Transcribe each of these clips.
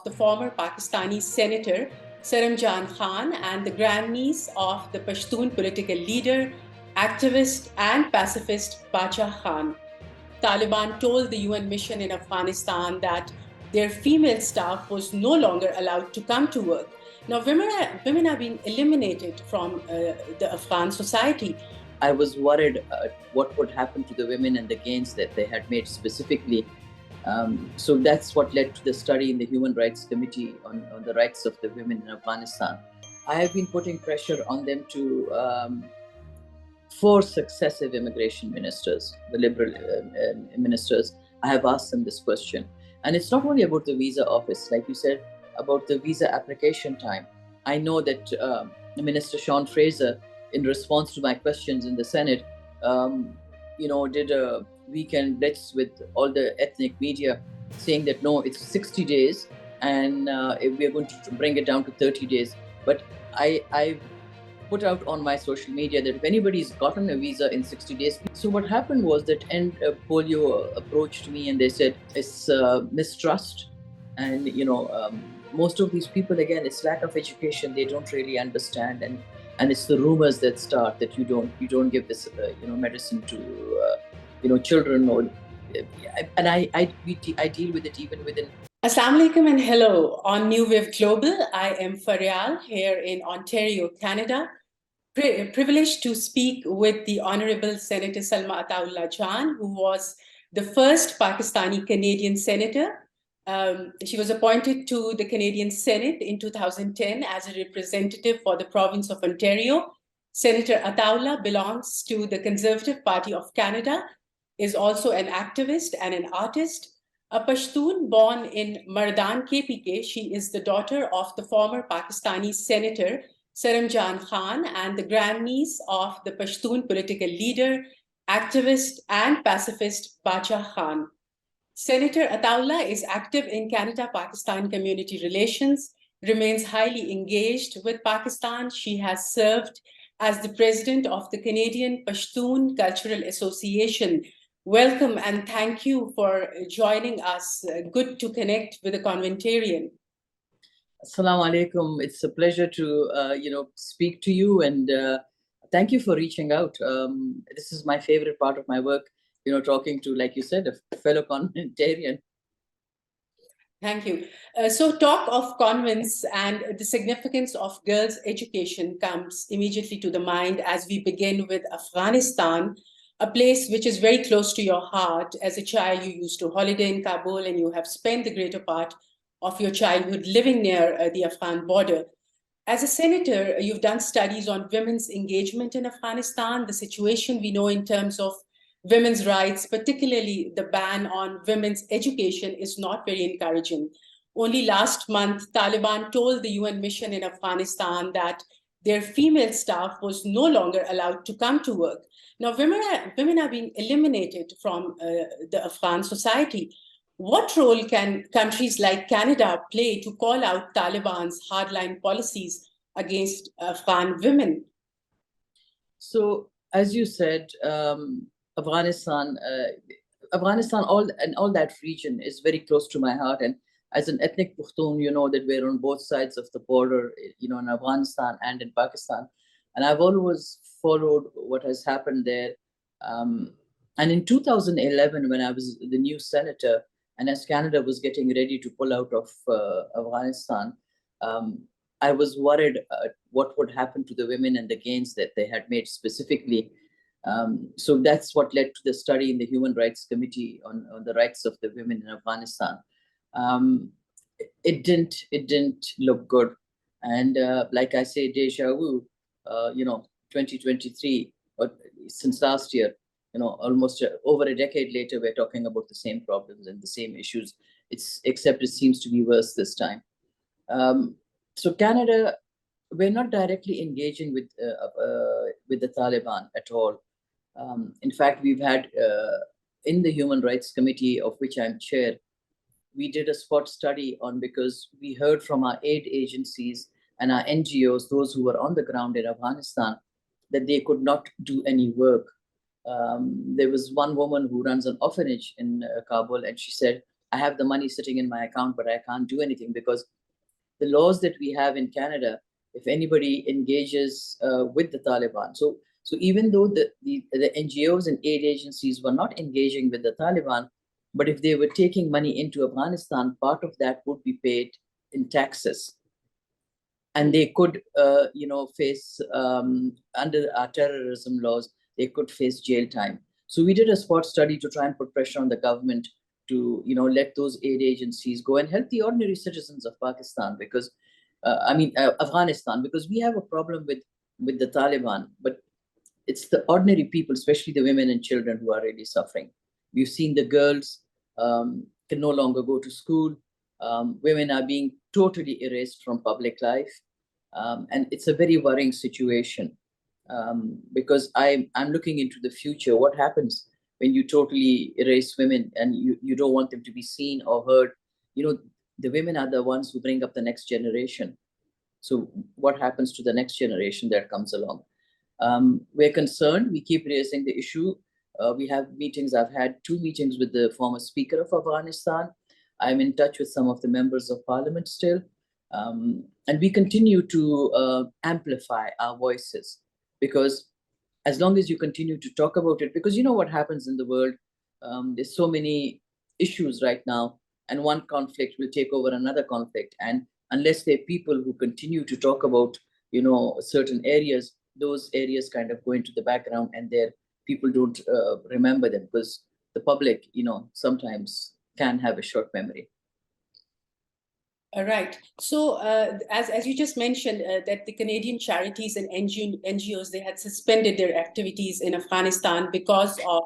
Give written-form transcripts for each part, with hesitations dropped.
the former Pakistani senator Saramjan Khan and the grandniece of the Pashtun political leader, activist and pacifist Bacha Khan. Taliban told the UN mission in Afghanistan that their female staff was no longer allowed to come to work. Now, women are being eliminated from the Afghan society. I was worried what would happen to the women and the gains that they had made specifically. So that's what led to the study in the Human Rights Committee on the rights of the women in Afghanistan. I have been putting pressure on them to four successive immigration ministers, the liberal ministers. I have asked them this question. And it's not only about the visa office, like you said, about the visa application time. I know that Minister Sean Fraser, in response to my questions in the Senate, did a weekend blitz with all the ethnic media saying that no, it's 60 days and we're going to bring it down to 30 days. But I put out on my social media that if anybody's gotten a visa in 60 days. So what happened was that Polio approached me and they said it's mistrust. And, most of these people, again, it's lack of education. They don't really understand. And it's the rumors that start that you don't give this, medicine to, children. I deal with it even within. Assalamu alaikum and hello. On New Wave Global, I am Faryal here in Ontario, Canada. Privileged to speak with the Honorable Senator Salma Ataullah Jan, who was the first Pakistani Canadian senator. She was appointed to the Canadian Senate in 2010 as a representative for the province of Ontario. Senator Ataullah belongs to the Conservative Party of Canada, is also an activist and an artist. A Pashtun born in Mardan, KPK, she is the daughter of the former Pakistani senator Saramjan Khan and the grandniece of the Pashtun political leader, activist and pacifist Bacha Khan. Senator Ataullah is active in Canada-Pakistan community relations, remains highly engaged with Pakistan. She has served as the president of the Canadian Pashtun Cultural Association. Welcome and thank you for joining us. Good to connect with a Conventarian. Assalamu alaikum. It's a pleasure to speak to you, and thank you for reaching out. This is my favorite part of my work, talking to, like you said, a fellow Conventarian. Thank you. So talk of convents and the significance of girls' education comes immediately to the mind as we begin with Afghanistan, a place which is very close to your heart. As a child, you used to holiday in Kabul and you have spent the greater part of your childhood living near the Afghan border. As a senator, you've done studies on women's engagement in Afghanistan, the situation we know in terms of women's rights, particularly the ban on women's education, is not very encouraging. Only last month, Taliban told the UN mission in Afghanistan that their female staff was no longer allowed to come to work. Now, women are being eliminated from the Afghan society. What role can countries like Canada play to call out Taliban's hardline policies against Afghan women? So, as you said, Afghanistan, all that region is very close to my heart. And as an ethnic Pashtun, you know that we're on both sides of the border, in Afghanistan and in Pakistan. And I've always followed what has happened there. And in 2011, when I was the new senator, and as Canada was getting ready to pull out of Afghanistan, I was worried what would happen to the women and the gains that they had made specifically. So that's what led to the study in the Human Rights Committee on the rights of the women in Afghanistan. It didn't look good, and like I say, deja vu. 2023, or since last year, almost over a decade later, we're talking about the same problems and the same issues. Except it seems to be worse this time. So Canada, we're not directly engaging with the Taliban at all. In fact, we've had in the Human Rights Committee, of which I'm chair, we did a spot study on, because we heard from our aid agencies and our NGOs, those who were on the ground in Afghanistan, that they could not do any work. There was one woman who runs an orphanage in Kabul, and she said I have the money sitting in my account, but I can't do anything because the laws that we have in Canada, if anybody engages with the Taliban, so even though the NGOs and aid agencies were not engaging with the Taliban, but if they were taking money into Afghanistan, part of that would be paid in taxes. And they could, face under our terrorism laws, they could face jail time. So we did a spot study to try and put pressure on the government to, let those aid agencies go and help the ordinary citizens of Pakistan, because, Afghanistan, because we have a problem with the Taliban, but it's the ordinary people, especially the women and children, who are really suffering. We've seen the girls can no longer go to school. Women are being totally erased from public life. And it's a very worrying situation, because I'm looking into the future. What happens when you totally erase women and you don't want them to be seen or heard? The women are the ones who bring up the next generation. So what happens to the next generation that comes along? We're concerned. We keep raising the issue. We have meetings. I've had 2 meetings with the former Speaker of Afghanistan. I'm in touch with some of the members of parliament still. And we continue to amplify our voices, because as long as you continue to talk about it, because you know what happens in the world, there's so many issues right now, and one conflict will take over another conflict. And unless there are people who continue to talk about, certain areas, those areas kind of go into the background, and their people don't remember them, because the public, sometimes can have a short memory. Right. So, as you just mentioned, that the Canadian charities and NGOs, they had suspended their activities in Afghanistan because of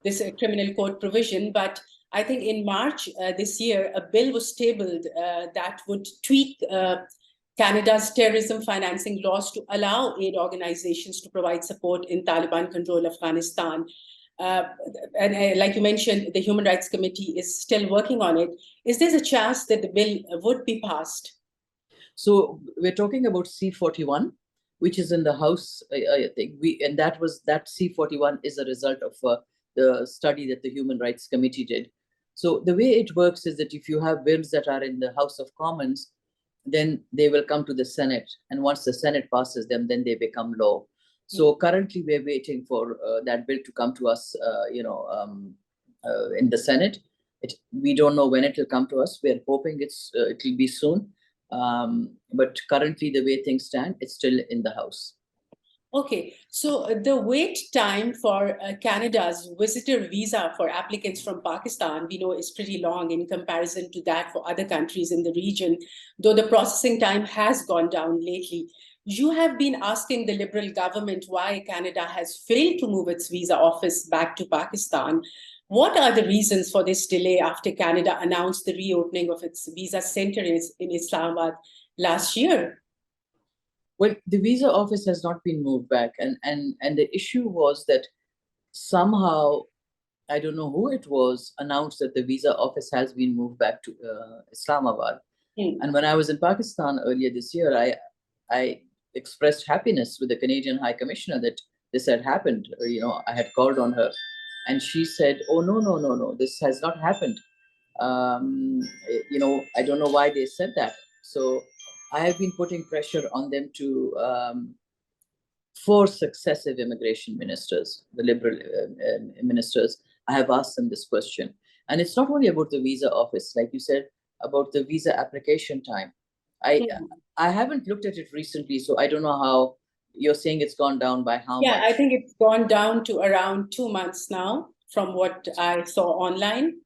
this criminal code provision. But I think in March this year, a bill was tabled that would tweak Canada's terrorism financing laws to allow aid organizations to provide support in Taliban-controlled Afghanistan. And like you mentioned, the Human Rights Committee is still working on it. Is there a chance that the bill would be passed? So we're talking about C-41, which is in the House. I think that C-41 is a result of the study that the Human Rights Committee did. So the way it works is that if you have bills that are in the House of Commons, then they will come to the Senate, and once the Senate passes them, then they become law. So currently, we're waiting for that bill to come to us, in the Senate. We don't know when it will come to us. We're hoping it will be soon. But currently, the way things stand, it's still in the House. Okay, so the wait time for Canada's visitor visa for applicants from Pakistan, we know, is pretty long in comparison to that for other countries in the region, though the processing time has gone down lately. You have been asking the Liberal government why Canada has failed to move its visa office back to Pakistan. What are the reasons for this delay after Canada announced the reopening of its visa center in Islamabad last year? Well, the visa office has not been moved back, and the issue was that somehow, I don't know who it was, announced that the visa office has been moved back to Islamabad. And when I was in Pakistan earlier this year, I expressed happiness with the Canadian High Commissioner that this had happened. I had called on her, and she said, "Oh, no, this has not happened." I don't know why they said that. So I have been putting pressure on them to 4 successive immigration ministers, the Liberal ministers. I have asked them this question. And it's not only about the visa office, like you said, about the visa application time. I haven't looked at it recently, so I don't know how you're saying it's gone down by how much. Yeah, I think it's gone down to around 2 months now, from what I saw online.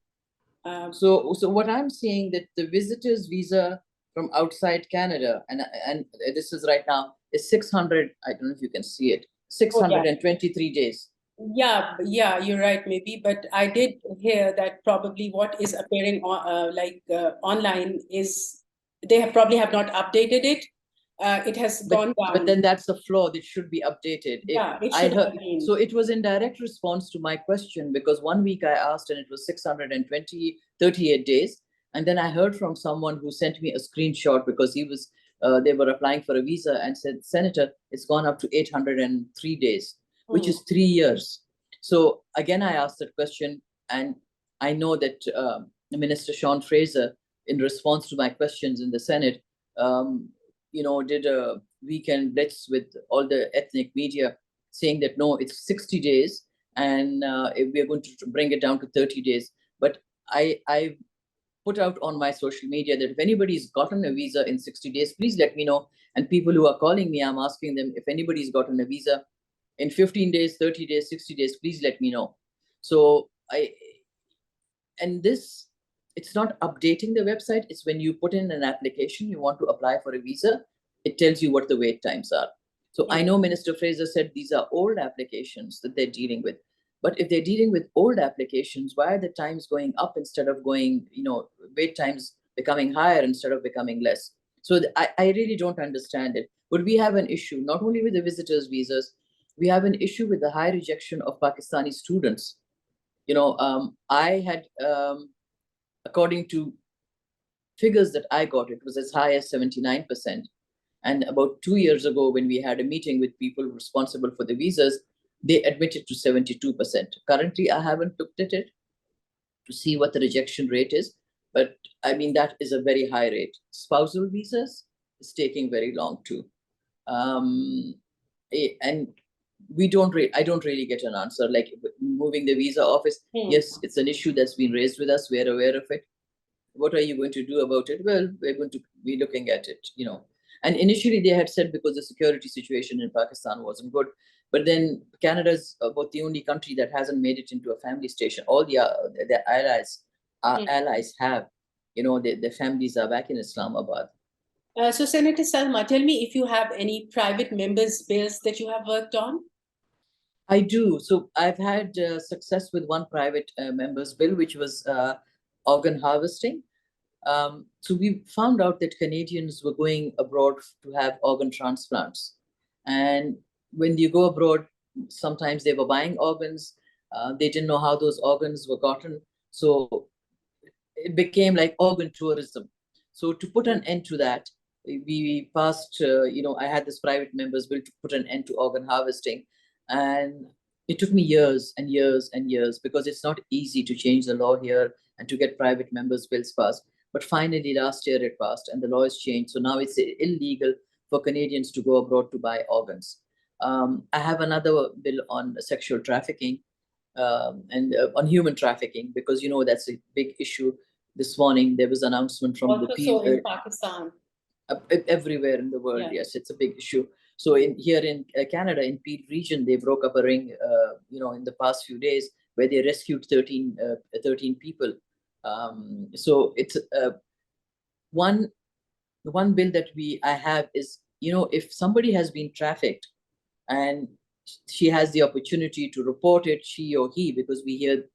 So what I'm saying, that the visitor's visa from outside Canada, and this is right now, is 600. I don't know if you can see it. 623 days. Yeah, you're right, maybe. But I did hear that probably what is appearing online is they probably have not updated it. It has gone down. But then that's a flaw that should be updated. Yeah, it should have been. So it was in direct response to my question, because one week I asked and it was 38 days. And then I heard from someone who sent me a screenshot, because they were applying for a visa, and said, "Senator, it's gone up to 803 days, which is 3 years." So again, I asked that question, and I know that Minister Sean Fraser, in response to my questions in the Senate, did a weekend blitz with all the ethnic media, saying that no, it's 60 days, and we are going to bring it down to 30 days. But I put out on my social media that if anybody's gotten a visa in 60 days, please let me know. And people who are calling me, I'm asking them if anybody's gotten a visa in 15 days, 30 days, 60 days, please let me know. So and this, it's not updating the website. It's when you put in an application, you want to apply for a visa, it tells you what the wait times are. So I know Minister Fraser said these are old applications that they're dealing with. But if they're dealing with old applications, why are the times going up instead of going, wait times becoming higher instead of becoming less? So I really don't understand it. But we have an issue, not only with the visitors' visas, we have an issue with the high rejection of Pakistani students. I had, according to figures that I got, it was as high as 79%. And about 2 years ago, when we had a meeting with people responsible for the visas, they admitted to 72%. Currently, I haven't looked at it to see what the rejection rate is, but I mean, that is a very high rate. Spousal visas is taking very long too. And I don't really get an answer. Like moving the visa office, yes, it's an issue that's been raised with us. We're aware of it. What are you going to do about it? Well, we're going to be looking at it, And initially they had said because the security situation in Pakistan wasn't good, but then Canada's about the only country that hasn't made it into a family station. All the allies have, their families are back in Islamabad. So Senator Salma, tell me if you have any private members' bills that you have worked on? I do. So I've had success with one private member's bill, which was organ harvesting. So we found out that Canadians were going abroad to have organ transplants. And when you go abroad, sometimes they were buying organs. They didn't know how those organs were gotten. So it became like organ tourism. So to put an end to that, we passed, I had this private members bill to put an end to organ harvesting. And it took me years and years and years because it's not easy to change the law here and to get private members bills passed. But finally, last year it passed and the law has changed. So now it's illegal for Canadians to go abroad to buy organs. I have another bill on sexual trafficking and on human trafficking because, that's a big issue. This morning, there was an announcement from also so in Pakistan. Everywhere in the world, yes, it's a big issue. So here in Canada, in Peel region, they broke up a ring, in the past few days where they rescued 13 people. So it's one bill that I have is, if somebody has been trafficked and she has the opportunity to report it, she or he, because we hear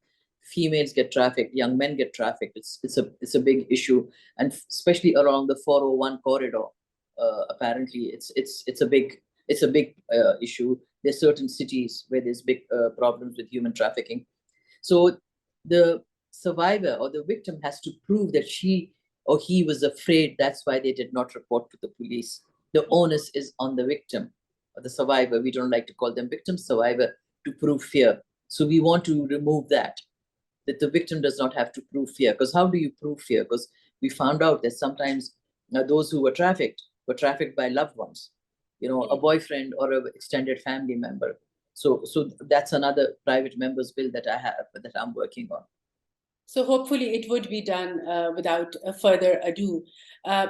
females get trafficked, young men get trafficked. It's a big issue, and especially along the 401 corridor. Apparently, it's a big issue. There's certain cities where there's big problems with human trafficking. So the survivor or the victim has to prove that she or he was afraid. That's why they did not report to the police. The onus is on the victim or the survivor. We don't like to call them victims, survivor, to prove fear. So we want to remove that the victim does not have to prove fear. Because how do you prove fear? Because we found out that sometimes those who were trafficked by loved ones, a boyfriend or an extended family member. So that's another private member's bill that I have, that I'm working on. So hopefully it would be done without further ado.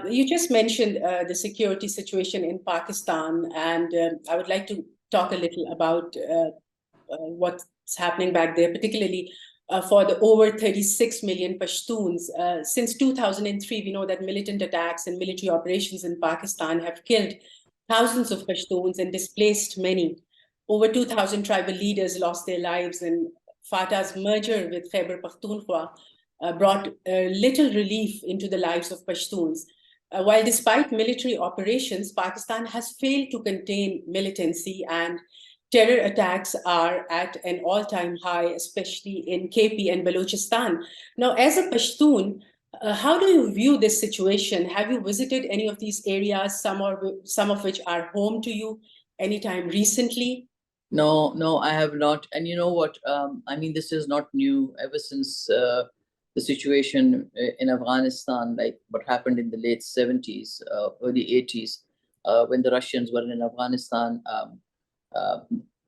You just mentioned the security situation in Pakistan, and I would like to talk a little about what's happening back there, particularly for the over 36 million Pashtuns. Since 2003, we know that militant attacks and military operations in Pakistan have killed thousands of Pashtuns and displaced many. Over 2,000 tribal leaders lost their lives, and FATA's merger with Khyber Pakhtunkhwa brought little relief into the lives of Pashtuns. While despite military operations, Pakistan has failed to contain militancy, and terror attacks are at an all-time high, especially in KP and Balochistan. Now, as a Pashtun, how do you view this situation? Have you visited any of these areas, some of which are home to you, anytime recently? No, I have not. And you know what? I mean, this is not new. Ever since the situation in Afghanistan, like what happened in the late 70s, early 80s, when the Russians were in Afghanistan. Uh,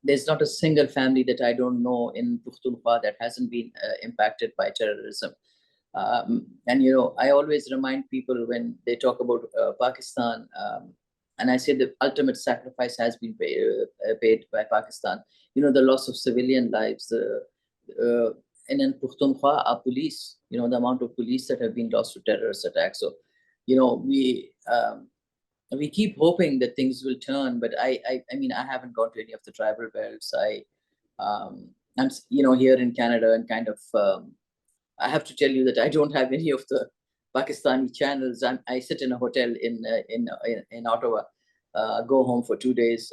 there's not a single family that I don't know in Pukhtunkhwa that hasn't been impacted by terrorism. And I always remind people when they talk about Pakistan, and I say the ultimate sacrifice has been paid by Pakistan. The loss of civilian lives, uh, and in Pukhtunkhwa, our police, the amount of police that have been lost to terrorist attacks. So, you know, we keep hoping that things will turn, but I mean, I haven't gone to any of the tribal belts. I'm here in Canada, and kind of I have to tell you that I don't have any of the Pakistani channels. I sit in a hotel in Ottawa, go home for 2 days.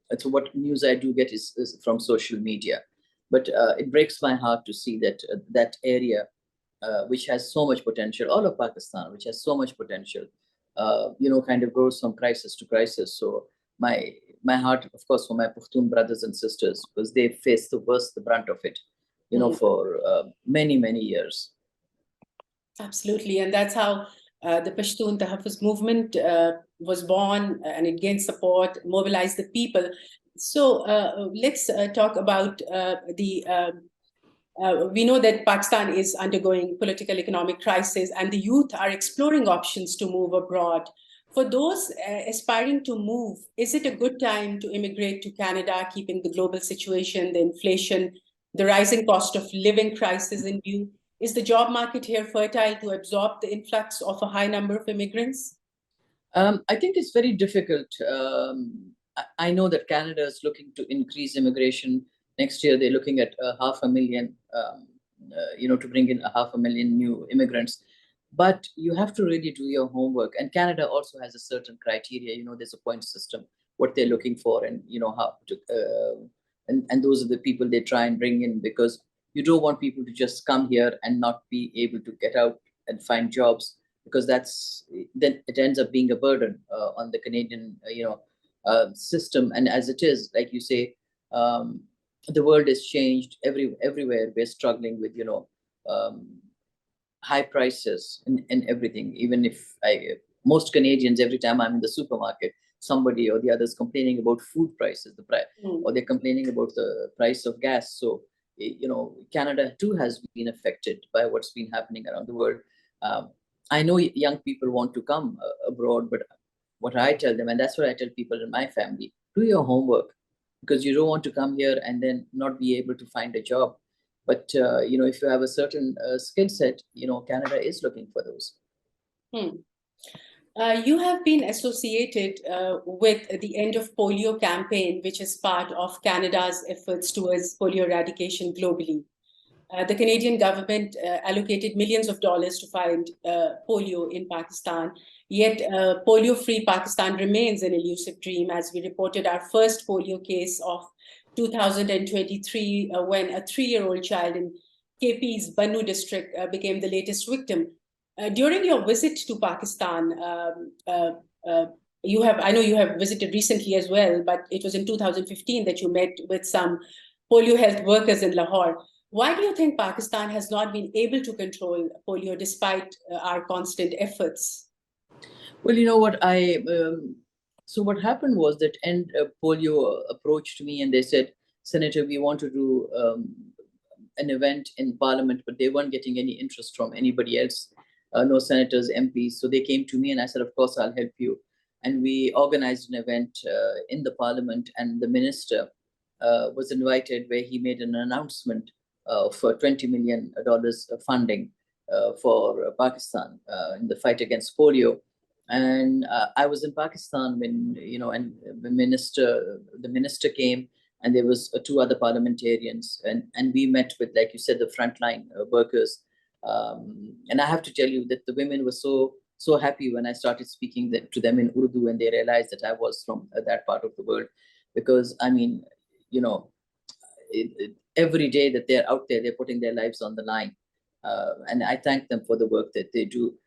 And so what news I do get is from social media, but it breaks my heart to see that that area, which has so much potential, all of Pakistan, which has so much potential, kind of goes from crisis to crisis. So my heart, of course, for my Pashtun brothers and sisters, because they face the brunt of it, for many years. Absolutely, and that's how the Pashtun Tahaffuz movement was born, and it gained support, mobilized the people. So let's talk about we know that Pakistan is undergoing political economic crisis, and the youth are exploring options to move abroad. For those aspiring to move, is it a good time to immigrate to Canada, keeping the global situation, the inflation, the rising cost of living crisis in view? Is the job market here fertile to absorb the influx of a high number of immigrants? I think it's very difficult. I know that Canada is looking to increase immigration. Next year, they're looking at 500,000, to bring in 500,000 new immigrants. But you have to really do your homework. And Canada also has a certain criteria. There's a point system, what they're looking for, and how to, and those are the people they try and bring in, because you don't want people to just come here and not be able to get out and find jobs, because then it ends up being a burden on the Canadian, system. And as it is, like you say, the world has changed everywhere. We're struggling with, high prices and everything. Even if most Canadians, every time I'm in the supermarket, somebody or the others complaining about food prices, or they're complaining about the price of gas. So, Canada too has been affected by what's been happening around the world. I know young people want to come abroad, but what I tell them, and that's what I tell people in my family, do your homework, because you don't want to come here and then not be able to find a job. But if you have a certain skill set, Canada is looking for those. You have been associated with the End of Polio campaign, which is part of Canada's efforts towards polio eradication globally. The Canadian government allocated millions of dollars to fight polio in Pakistan. Yet polio-free Pakistan remains an elusive dream, as we reported our first polio case of 2023 when a 3-year-old child in KP's Bannu district became the latest victim. During your visit to Pakistan, I know you have visited recently as well, but it was in 2015 that you met with some polio health workers in Lahore. Why do you think Pakistan has not been able to control polio despite our constant efforts? Well, you know what, so what happened was that End Polio approached me and they said, Senator, we want to do an event in Parliament, but they weren't getting any interest from anybody else, no senators, MPs. So they came to me and I said, of course, I'll help you. And we organized an event in the Parliament, and the minister was invited, where he made an announcement for $20 million funding for Pakistan in the fight against polio. And I was in Pakistan when, and the minister came, and there was 2 other parliamentarians, and we met with, like you said, the frontline workers. And I have to tell you that the women were so happy when I started speaking to them in Urdu, and they realized that I was from that part of the world. Because, I mean, every day that they're out there, they're putting their lives on the line. And I thank them for the work that they do.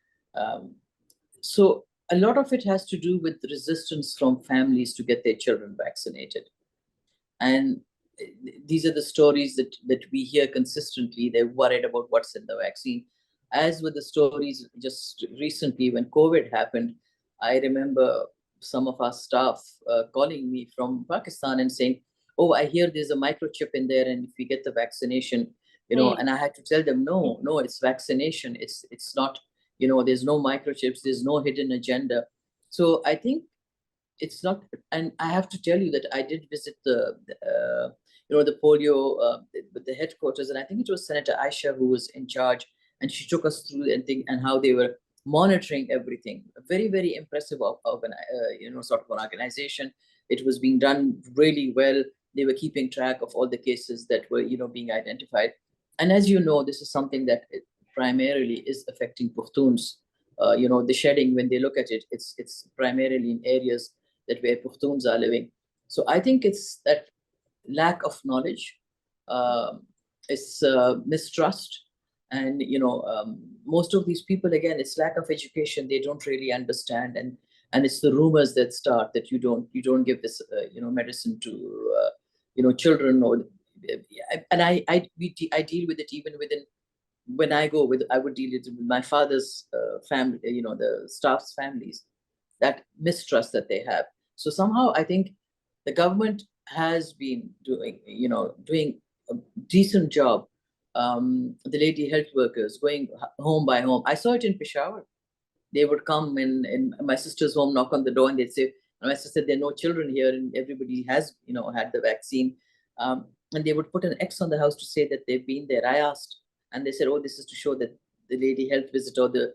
So a lot of it has to do with resistance from families to get their children vaccinated. And these are the stories that we hear consistently. They're worried about what's in the vaccine. as with the stories just recently when COVID happened, I remember some of our staff calling me from Pakistan and saying, "Oh, I hear there's a microchip in there, and if we get the vaccination, you know," and I had to tell them, "No, no, it's vaccination. It's not, you know, there's no microchips, there's no hidden agenda." So I think it's not, and I have to tell you that I did visit the polio the headquarters, and I think it was Senator Aisha who was in charge, and she took us through and how they were monitoring everything. A very, very impressive of an sort of an organization. It was being done really well. They were keeping track of all the cases that were being identified, and as you know, this is something that primarily is affecting Pashtuns. The shedding, when they look at it, it's primarily in areas that where Pashtuns are living. So I think it's that lack of knowledge, it's mistrust, and most of these people, again, it's lack of education. They don't really understand, and it's the rumors that start that you don't give this medicine to children, or and I deal with it even within when I would deal it with my father's family, the staff's families, that mistrust that they have. So somehow I think the government has been doing a decent job. The lady health workers going home by home. I saw it in Peshawar. They would come in my sister's home, knock on the door, and they'd say, and my sister said, there are no children here, and everybody has, had the vaccine. And they would put an X on the house to say that they've been there. I asked, and they said, oh, this is to show that the lady health visitor, the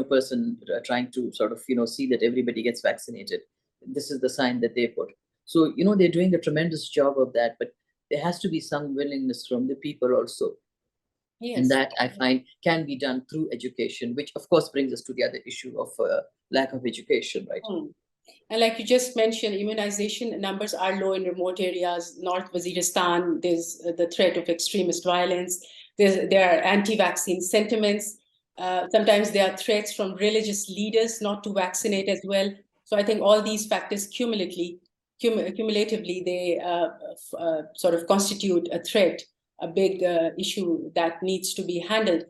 person trying to sort of see that everybody gets vaccinated. This is the sign that they put. So they're doing a tremendous job of that, but there has to be some willingness from the people also. Yes. And that I find can be done through education, which of course brings us to the other issue of lack of education, right? And like you just mentioned, immunization numbers are low in remote areas. North Waziristan, there's the threat of extremist violence. There are anti-vaccine sentiments. Sometimes there are threats from religious leaders not to vaccinate as well. So I think all these factors cumulatively, they sort of constitute a threat, a big issue that needs to be handled.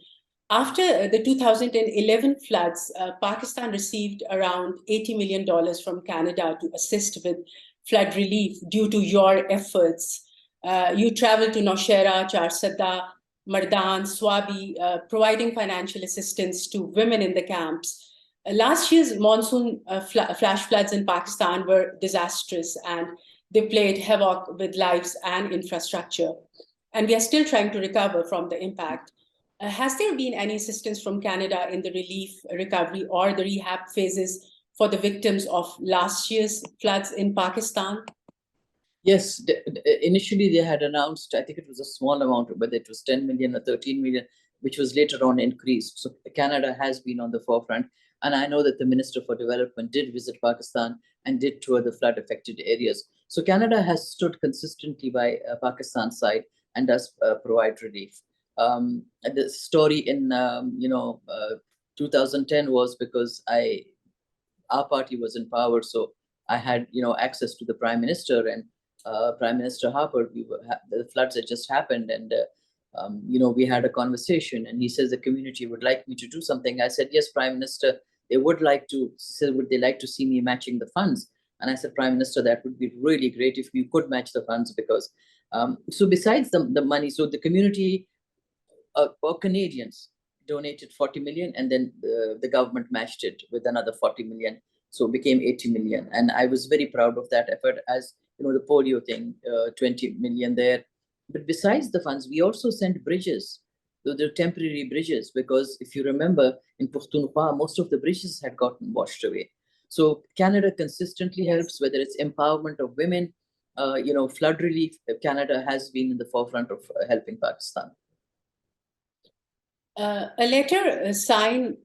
After the 2011 floods, Pakistan received around $80 million from Canada to assist with flood relief due to your efforts. You traveled to Naushera, Charsadda, Mardan, Swabi, providing financial assistance to women in the camps. Last year's monsoon flash floods in Pakistan were disastrous, and they played havoc with lives and infrastructure. And we are still trying to recover from the impact. Has there been any assistance from Canada in the relief, recovery, or the rehab phases for the victims of last year's floods in Pakistan? Yes, initially they had announced, I think it was a small amount, whether it was 10 million or 13 million, which was later on increased. So Canada has been on the forefront. And I know that the Minister for Development did visit Pakistan and did tour the flood affected areas. So Canada has stood consistently by Pakistan's side and does provide relief. The story in 2010 was because our party was in power, so I had access to the Prime Minister, and Prime Minister Harper. The floods had just happened, and we had a conversation, and he says the community would like me to do something. I said, yes, Prime Minister, they would like to. Said, would they like to see me matching the funds? And I said, Prime Minister, that would be really great if you could match the funds, because so besides the money, so the community or Canadians donated 40 million, and then the government matched it with another 40 million. So it became 80 million. And I was very proud of that effort, as the polio thing, 20 million there. But besides the funds, we also sent bridges. So they're temporary bridges, because if you remember, in Pukhtunkhwa, most of the bridges had gotten washed away. So Canada consistently helps, whether it's empowerment of women, flood relief. Canada has been in the forefront of helping Pakistan. A letter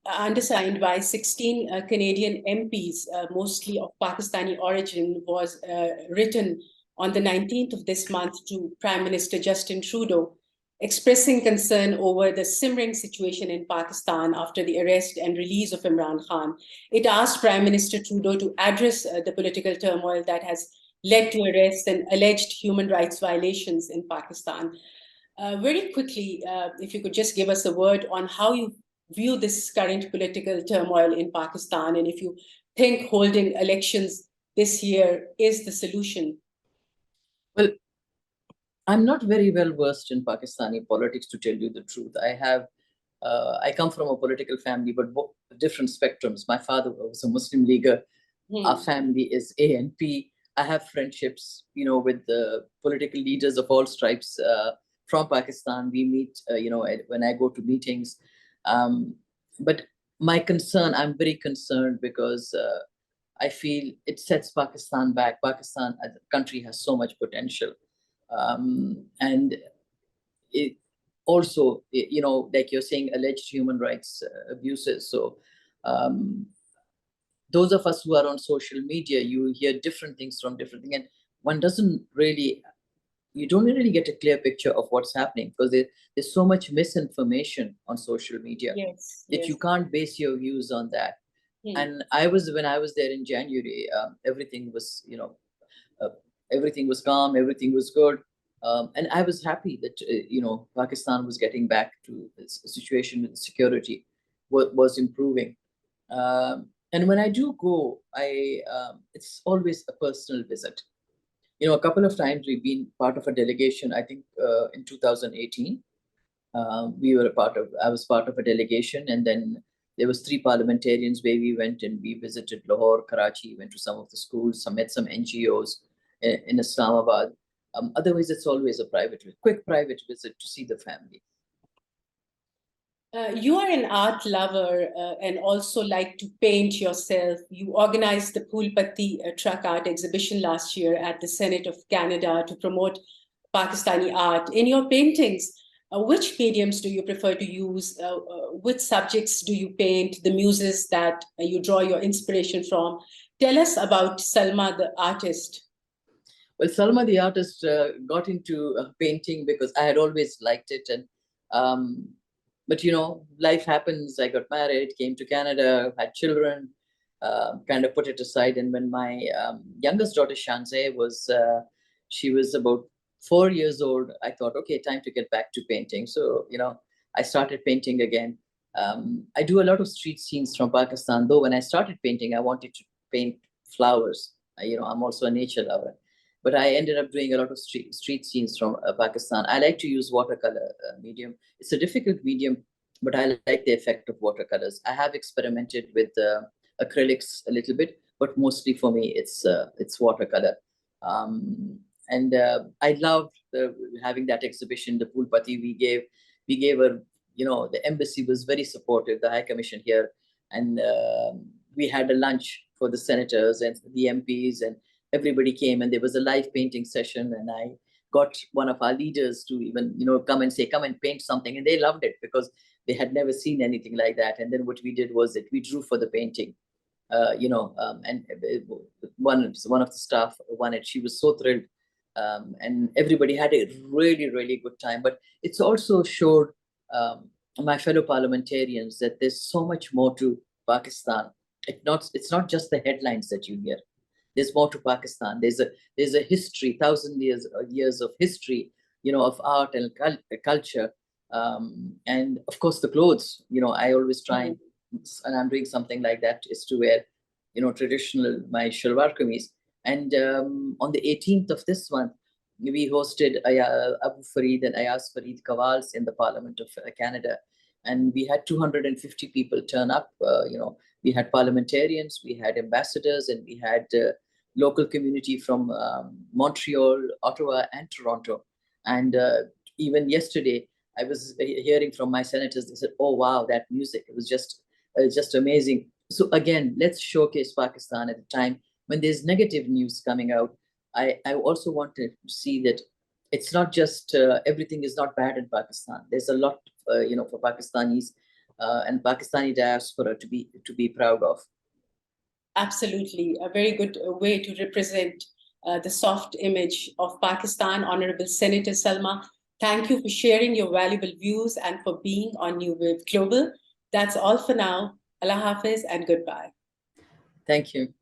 undersigned by 16 Canadian MPs, mostly of Pakistani origin, was written on the 19th of this month to Prime Minister Justin Trudeau, expressing concern over the simmering situation in Pakistan after the arrest and release of Imran Khan. It asked Prime Minister Trudeau to address the political turmoil that has led to arrests and alleged human rights violations in Pakistan. Very quickly, if you could just give us a word on how you view this current political turmoil in Pakistan, and if you think holding elections this year is the solution. Well, I'm not very well versed in Pakistani politics, to tell you the truth. I come from a political family, but different spectrums. My father was a Muslim leaguer. Our family is ANP. I have friendships, with the political leaders of all stripes from Pakistan. We meet, when I go to meetings. But I'm very concerned because I feel it sets Pakistan back. Pakistan as a country has so much potential. And it also, like you're saying, alleged human rights abuses. So those of us who are on social media, you hear different things from different things, and you don't really get a clear picture of what's happening because there's so much misinformation on social media that you can't base your views on that. And when I was there in January, everything was, everything was calm, everything was good. And I was happy that, Pakistan was getting back to its situation with security, was improving. And when I do go, it's always a personal visit. A couple of times we've been part of a delegation. I think in 2018, I was part of a delegation, and then there was 3 parliamentarians where we went and we visited Lahore, Karachi, went to some of the schools, met some NGOs in Islamabad. Otherwise, it's always a quick private visit to see the family. You are an art lover and also like to paint yourself. You organized the Pulpati truck art exhibition last year at the Senate of Canada to promote Pakistani art. In your paintings, which mediums do you prefer to use? Which subjects do you paint? The muses that you draw your inspiration from? Tell us about Salma, the artist. Well, Salma, the artist, got into painting because I had always liked it. But, life happens. I got married, came to Canada, had children, kind of put it aside. And when my youngest daughter, Shanzeh, she was about 4 years old, I thought, okay, time to get back to painting. So, I started painting again. I do a lot of street scenes from Pakistan, though when I started painting, I wanted to paint flowers. I'm also a nature lover. But I ended up doing a lot of street scenes from Pakistan. I like to use watercolor medium. It's a difficult medium, but I like the effect of watercolors. I have experimented with acrylics a little bit, but mostly for me, it's watercolor. And I loved having that exhibition, the pool party we gave. We gave the embassy was very supportive, the High Commission here, and we had a lunch for the senators and the MPs, and everybody came, and there was a live painting session, and I got one of our leaders to even, come and paint something, and they loved it because they had never seen anything like that. And then what we did was that we drew for the painting, and one of the staff won it. She was so thrilled, and everybody had a really, really good time. But it's also showed my fellow parliamentarians that there's so much more to Pakistan. It's not just the headlines that you hear. There's more to Pakistan. There's a history, 1,000 years of history, of art and culture, and of course the clothes. I always try, and I'm doing something like that, is to wear, traditional my shalwar kameez. And on the 18th of this month, we hosted Abu Farid and Ayaz Farid Kawals in the Parliament of Canada, and we had 250 people turn up. We had parliamentarians, we had ambassadors, and we had local community from Montreal, Ottawa, and Toronto. And even yesterday, I was hearing from my senators. They said, "Oh wow, that music! It was just amazing." So again, let's showcase Pakistan at a time when there's negative news coming out. I also wanted to see that it's not just everything is not bad in Pakistan. There's a lot, for Pakistanis and Pakistani diaspora to be proud of. Absolutely, a very good way to represent the soft image of Pakistan. Honorable Senator Salma, thank you for sharing your valuable views and for being on New Wave Global. That's all for now. Allah Hafiz and goodbye. Thank you.